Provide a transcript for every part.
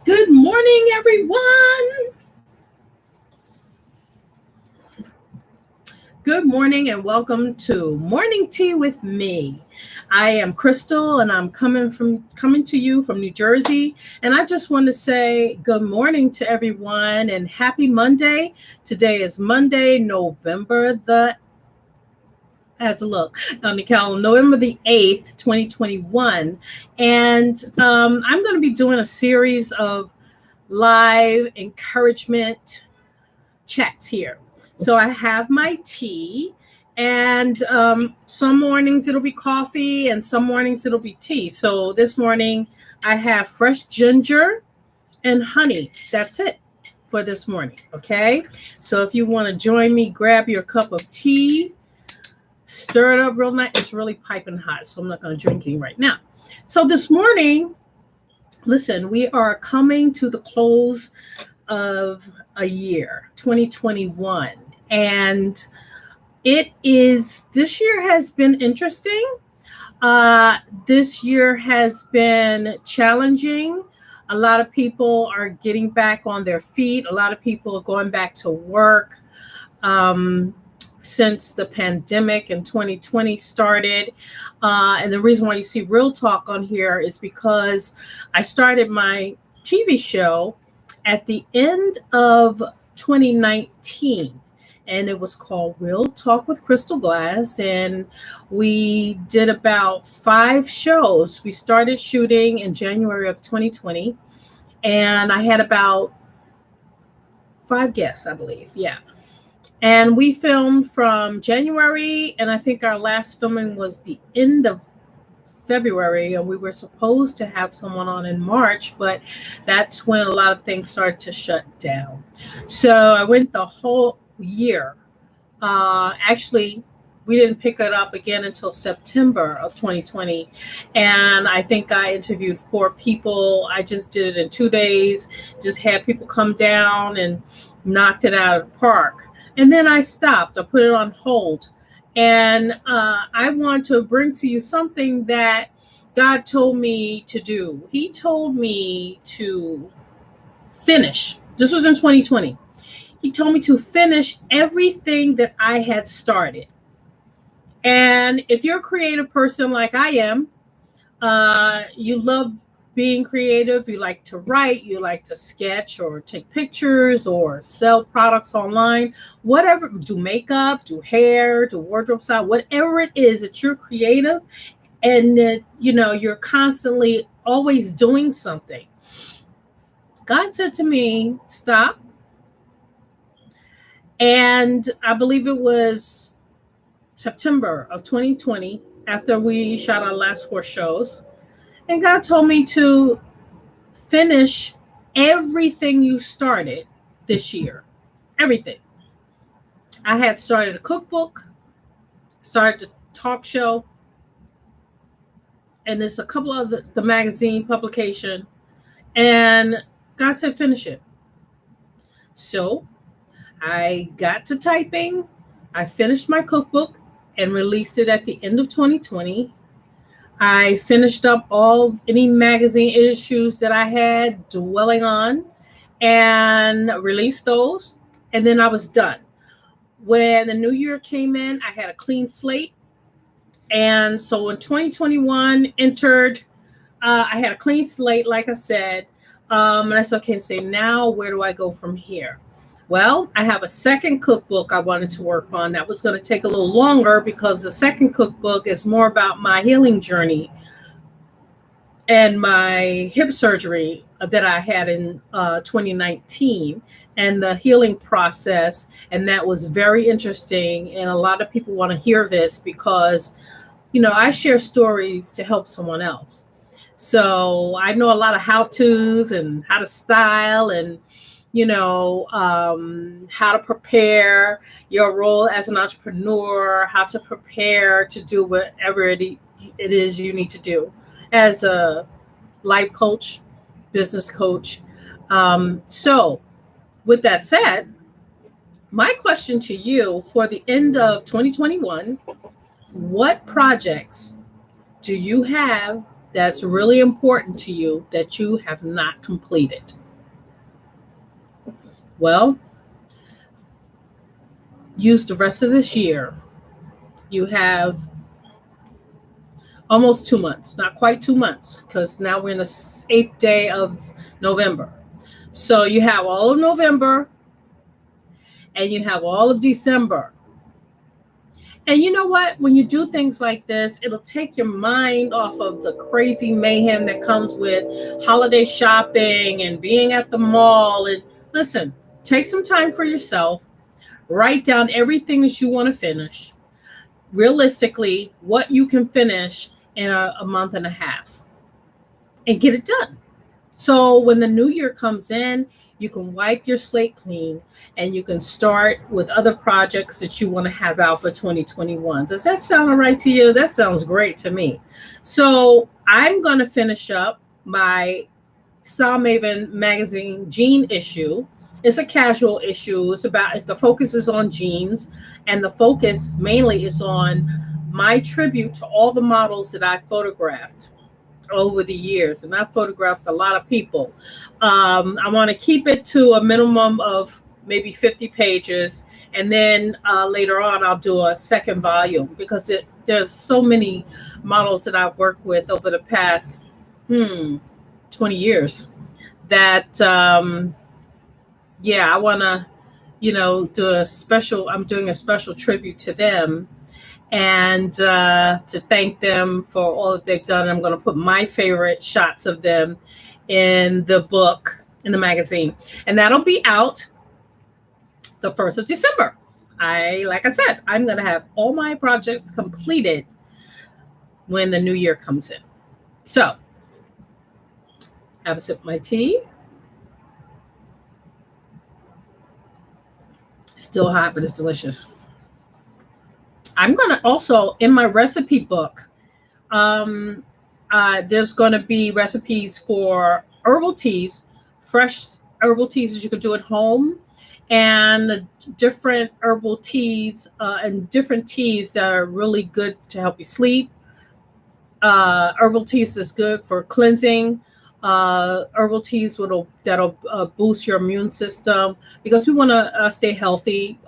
Good morning, everyone. Good morning and welcome to Morning Tea with me. I am Crystal and I'm coming to you from New Jersey. And I just want to say good morning to everyone and happy Monday. Today is Monday, November the I had to look on the calendar, November the 8th, 2021. And I'm going to be doing a series of live encouragement chats here. So I have my tea, and some mornings it'll be coffee, and some mornings it'll be tea. So this morning I have fresh ginger and honey. That's it for this morning. Okay. So if you want to join me, grab your cup of tea, stir it up real nice. It's really piping hot, so I'm not going to drink any right now. So this morning, listen, we are coming to the close of a year, 2021. And this year has been interesting. This year has been challenging. A lot of people are getting back on their feet. A lot of people are going back to work since the pandemic in 2020 started. And the reason why you see Real Talk on here is because I started my TV show at the end of 2019, and it was called Real Talk with Crystal Glass, and we did about 5 shows. We started shooting in January of 2020, and I had about 5 guests, I believe. Yeah. And we filmed from January, and I think our last filming was the end of February, and we were supposed to have someone on in March, but that's when a lot of things started to shut down. So I went the whole year. Actually, we didn't pick it up again until September of 2020. And I think I interviewed 4 people. I just did it in 2 days, just had people come down and knocked it out of the park. And then I stopped. I put it on hold. And I want to bring to you something that God told me to do. He told me to finish. This was in 2020. He told me to finish everything that I had started. And if you're a creative person like I am, you love being creative, you like to write, you like to sketch or take pictures or sell products online, whatever, do makeup, do hair, do wardrobe style, whatever it is that you're creative and that, you're constantly always doing something. God said to me, stop. And I believe it was September of 2020 after we shot our last 4 shows. And God told me to finish everything you started this year. Everything. I had started a cookbook, started the talk show, and there's a couple of the magazine publication. And God said, finish it. So I got to typing. I finished my cookbook and released it at the end of 2020. I finished up any magazine issues that I had dwelling on and released those. And then I was done. When the new year came in, I had a clean slate. And so when 2021 entered, I had a clean slate, like I said. And I said, okay, say, now where do I go from here? Well, I have a second cookbook I wanted to work on. That was going to take a little longer because the second cookbook is more about my healing journey and my hip surgery that I had in 2019 and the healing process. And that was very interesting. And a lot of people want to hear this because, I share stories to help someone else. So I know a lot of how-tos and how to style and how to prepare your role as an entrepreneur, how to prepare to do whatever it is you need to do as a life coach, business coach. So with that said, my question to you for the end of 2021, what projects do you have that's really important to you that you have not completed? Well, use the rest of this year. You have almost 2 months, not quite 2 months, because now we're in the 8th day of November. So you have all of November and you have all of December. And you know what? When you do things like this, it'll take your mind off of the crazy mayhem that comes with holiday shopping and being at the mall. And listen, take some time for yourself. Write down everything that you want to finish. Realistically, what you can finish in a month and a half and get it done. So when the new year comes in, you can wipe your slate clean and you can start with other projects that you want to have out for 2021. Does that sound all right to you? That sounds great to me. So I'm going to finish up my Style Maven magazine jean issue. It's a casual issue. The focus is on jeans, and the focus mainly is on my tribute to all the models that I photographed over the years, and I photographed a lot of people. I want to keep it to a minimum of maybe 50 pages, and then later on I'll do a second volume because there's so many models that I've worked with over the past 20 years that I want to I'm doing a special tribute to them and to thank them for all that they've done. I'm going to put my favorite shots of them in the book, in the magazine. And that'll be out the 1st of December. Like I said, I'm going to have all my projects completed when the new year comes in. So, have a sip of my tea. Still hot, but it's delicious. I'm going to also, in my recipe book, there's going to be recipes for herbal teas, fresh herbal teas that you could do at home, and different herbal teas and different teas that are really good to help you sleep. Herbal teas is good for cleansing. Herbal teas that'll boost your immune system because we want to stay healthy.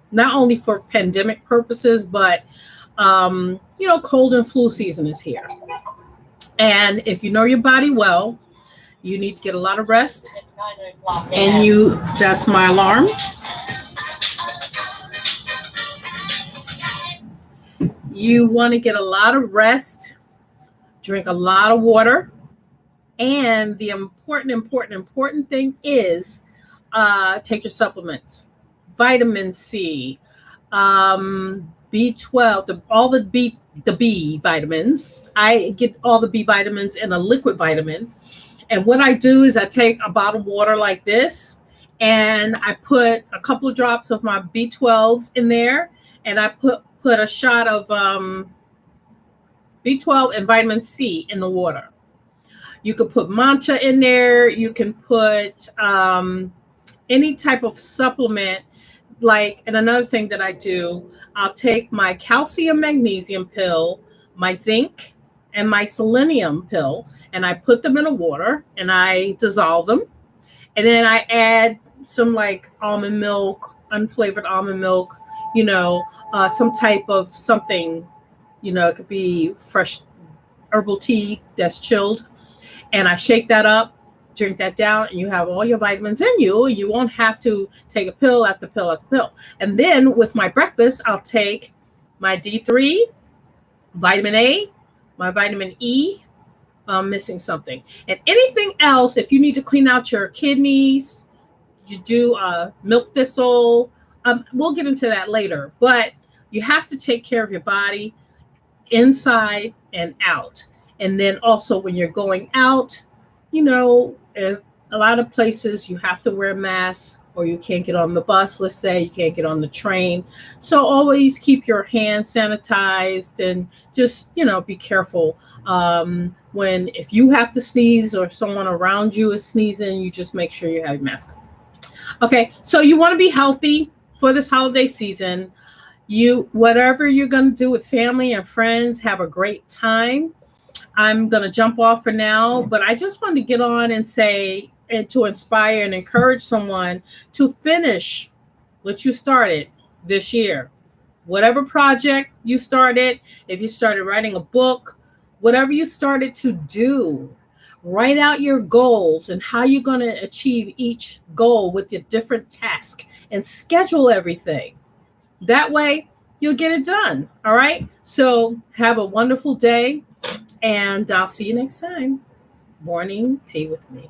Not only for pandemic purposes, but cold and flu season is here. And if you know your body well, you need to get a lot of rest. It's 9 o'clock. And that's my alarm. You want to get a lot of rest, drink a lot of water, and the important thing is take your supplements. Vitamin C, B12, all the B vitamins. I get all the B vitamins in a liquid vitamin. And what I do is I take a bottle of water like this, and I put a couple of drops of my B12s in there, and I put a shot of B12 and vitamin C in the water. You could put matcha in there. You can put any type of supplement. And another thing that I do, I'll take my calcium magnesium pill, my zinc, and my selenium pill, and I put them in the water and I dissolve them. And then I add some almond milk, unflavored almond milk, some type of something, it could be fresh herbal tea that's chilled. And I shake that up. Drink that down, and you have all your vitamins in you. You won't have to take a pill after pill after pill. And then with my breakfast, I'll take my D3, vitamin A, my vitamin E. I'm missing something. And anything else, if you need to clean out your kidneys, you do milk thistle. We'll get into that later. But you have to take care of your body inside and out. And then also when you're going out, if a lot of places you have to wear masks or you can't get on the bus, let's say you can't get on the train. So always keep your hands sanitized and just, be careful. If you have to sneeze or if someone around you is sneezing, you just make sure you have your mask on. Okay, so you want to be healthy for this holiday season. Whatever you're going to do with family and friends, have a great time. I'm going to jump off for now, but I just wanted to get on and say, and to inspire and encourage someone to finish what you started this year. Whatever project you started, if you started writing a book, whatever you started to do, write out your goals and how you're going to achieve each goal with your different tasks and schedule everything. That way, you'll get it done. All right. So, have a wonderful day, and I'll see you next time. Morning tea with me.